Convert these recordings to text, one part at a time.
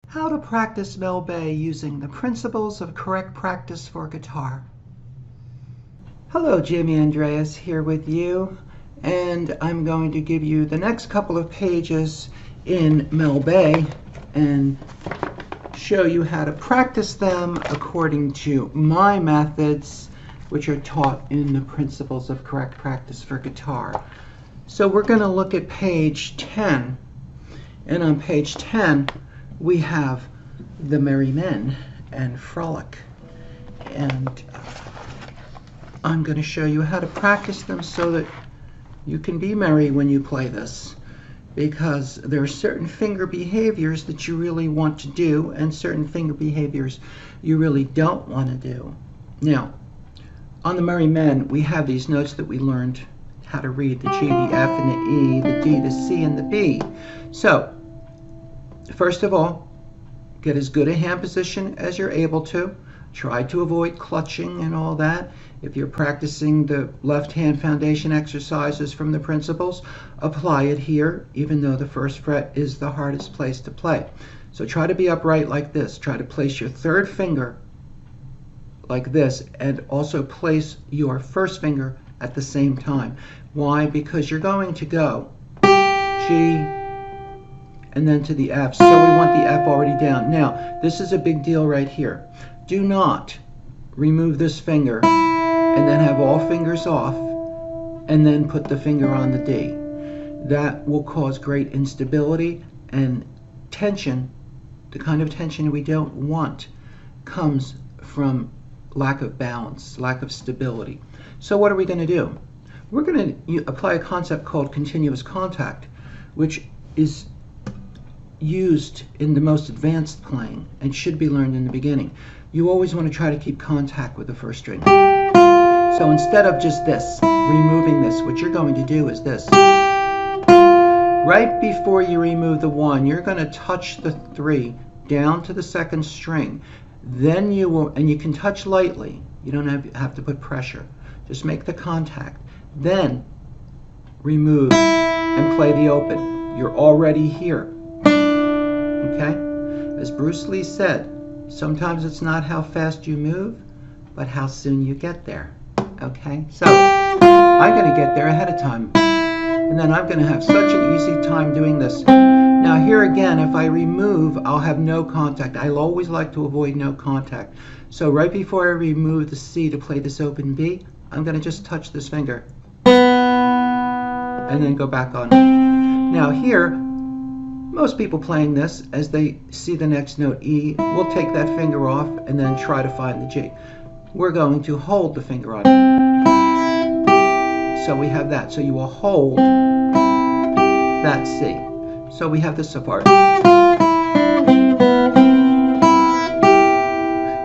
How to practice Mel Bay using the principles of correct practice for guitar. Hello, Jimmy Andreas here with you, and I'm going to give you the next couple of pages in Mel Bay and show you how to practice them according to my methods, which are taught in the principles of correct practice for guitar. So we're going to look at page 10, and on page 10 we have the Merry Men and Frolic, and I'm going to show you how to practice them so that you can be merry when you play this, because there are certain finger behaviors that you really want to do and certain finger behaviors you really don't want to do. Now, on the Merry Men, we have these notes that we learned how to read: the G, the F, and the E, the D, the C, and the B. So first of all, get as good a hand position as you're able to. Try to avoid clutching and all that. If you're practicing the left hand foundation exercises from the principles, apply it here, even though the first fret is the hardest place to play. So try to be upright like this. Try to place your third finger like this, and also place your first finger at the same time. Why? Because you're going to go G, and then to the F. So we want the F already down. Now, this is a big deal right here. Do not remove this finger and then have all fingers off and then put the finger on the D. That will cause great instability and tension. The kind of tension we don't want comes from lack of balance, lack of stability. So what are we going to do? We're going to apply a concept called continuous contact, which is used in the most advanced playing and should be learned in the beginning. You always want to try to keep contact with the first string. So instead of just this, removing this, what you're going to do is this. Right before you remove the 1, you're going to touch the 3 down to the second string. Then you will, and you can touch lightly. You don't have to put pressure. Just make the contact. Then remove and play the open. You're already here. Okay? As Bruce Lee said, sometimes it's not how fast you move, but how soon you get there. Okay? So, I'm going to get there ahead of time. And then I'm going to have such an easy time doing this. Now here again, if I remove, I'll have no contact. I always like to avoid no contact. So right before I remove the C to play this open B, I'm going to just touch this finger. And then go back on. Now here, most people playing this, as they see the next note E, will take that finger off and then try to find the G. We're going to hold the finger on it. So we have that. So you will hold that C. So we have this so far.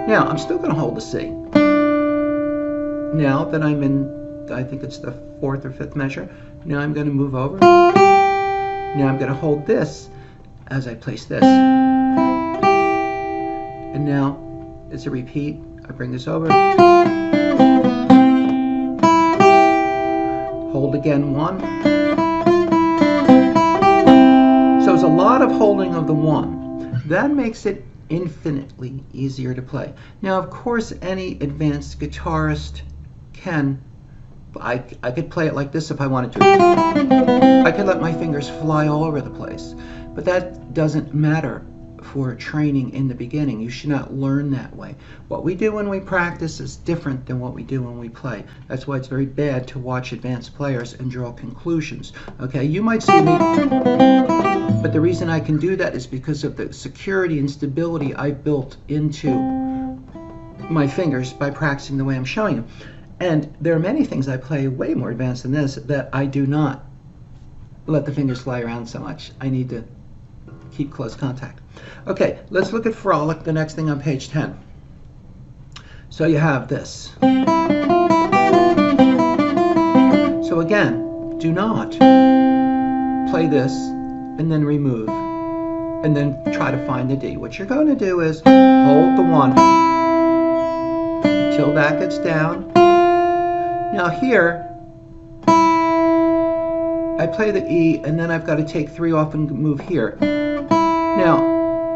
Now I'm still going to hold the C. Now that I'm in, I think it's the 4th or 5th measure, now I'm going to move over. Now I'm going to hold this as I place this. And now it's a repeat. I bring this over. Hold again 1. So it's a lot of holding of the 1. That makes it infinitely easier to play. Now, of course, any advanced guitarist can. I could play it like this if I wanted to. I could let my fingers fly all over the place. But that doesn't matter for training in the beginning. You should not learn that way. What we do when we practice is different than what we do when we play. That's why it's very bad to watch advanced players and draw conclusions. Okay, you might see me, but the reason I can do that is because of the security and stability I built into my fingers by practicing the way I'm showing you. And there are many things I play way more advanced than this that I do not let the fingers fly around so much. I need to keep close contact. Okay, let's look at Frolic, the next thing on page 10. So you have this. So again, do not play this and then remove and then try to find the D. What you're going to do is hold the 1 until that gets down. Now here, I play the E and then I've got to take 3 off and move here. Now,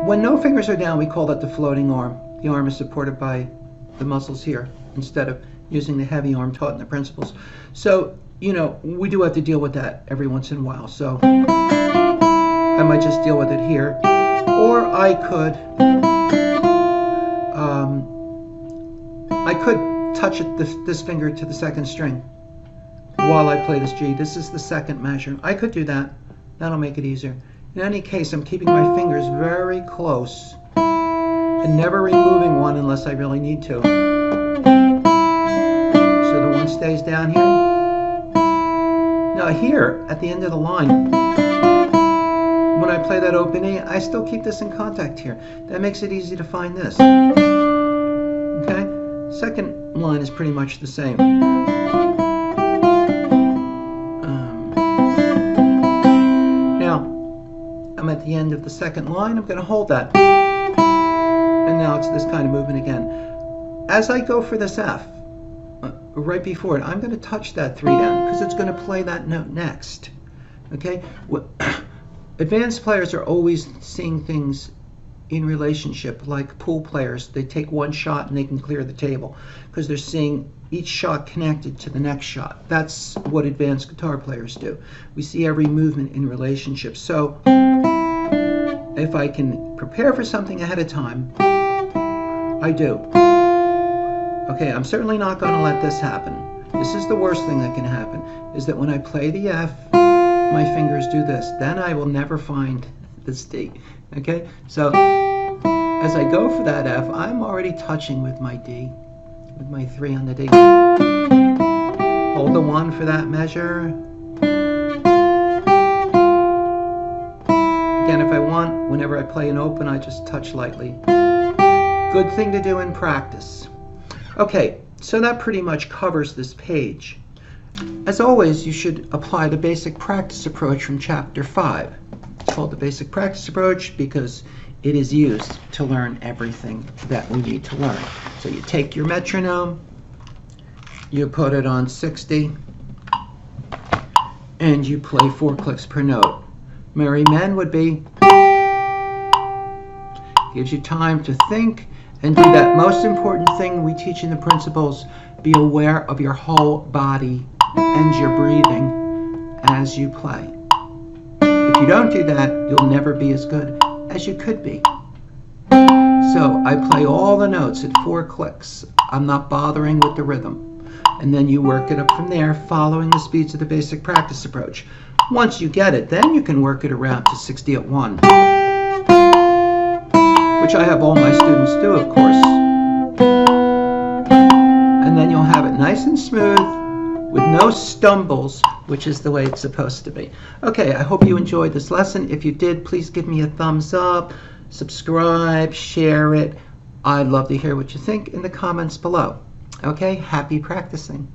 When no fingers are down, we call that the floating arm. The arm is supported by the muscles here instead of using the heavy arm taught in the principles. So, you know, we do have to deal with that every once in a while. So I might just deal with it here, or I could touch it, this finger to the second string while I play this G. This is the second measure. I could do that. That'll make it easier. In any case, I'm keeping my fingers very close and never removing one unless I really need to. So the one stays down here. Now here, at the end of the line, when I play that open A, I still keep this in contact here. That makes it easy to find this. Okay? Second line is pretty much the same. Now, I'm at the end of the second line. I'm going to hold that. And now it's this kind of movement again. As I go for this F, right before it, I'm going to touch that 3 down because it's going to play that note next. Okay? Advanced players are always seeing things in relationship, like pool players. They take one shot and they can clear the table because they're seeing each shot connected to the next shot. That's what advanced guitar players do. We see every movement in relationship. So if I can prepare for something ahead of time, I do. Okay, I'm certainly not going to let this happen. This is the worst thing that can happen, is that when I play the F, my fingers do this. Then I will never find this D. Okay, so as I go for that F, I'm already touching with my D, with my 3 on the D. Hold the 1 for that measure. Again, if I want, whenever I play an open, I just touch lightly. Good thing to do in practice. Okay, so that pretty much covers this page. As always, you should apply the basic practice approach from Chapter 5. It's called the basic practice approach because it is used to learn everything that we need to learn. So you take your metronome, you put it on 60, and you play 4 clicks per note. Merry Men would be, gives you time to think and do that most important thing we teach in the principles, be aware of your whole body and your breathing as you play. If you don't do that, you'll never be as good as you could be. So I play all the notes at 4 clicks. I'm not bothering with the rhythm. And then you work it up from there, following the speeds of the basic practice approach. Once you get it, then you can work it around to 60 at 1. Which I have all my students do, of course. And then you'll have it nice and smooth, with no stumbles, which is the way it's supposed to be. Okay, I hope you enjoyed this lesson. If you did, please give me a thumbs up, subscribe, share it. I'd love to hear what you think in the comments below. Okay, happy practicing.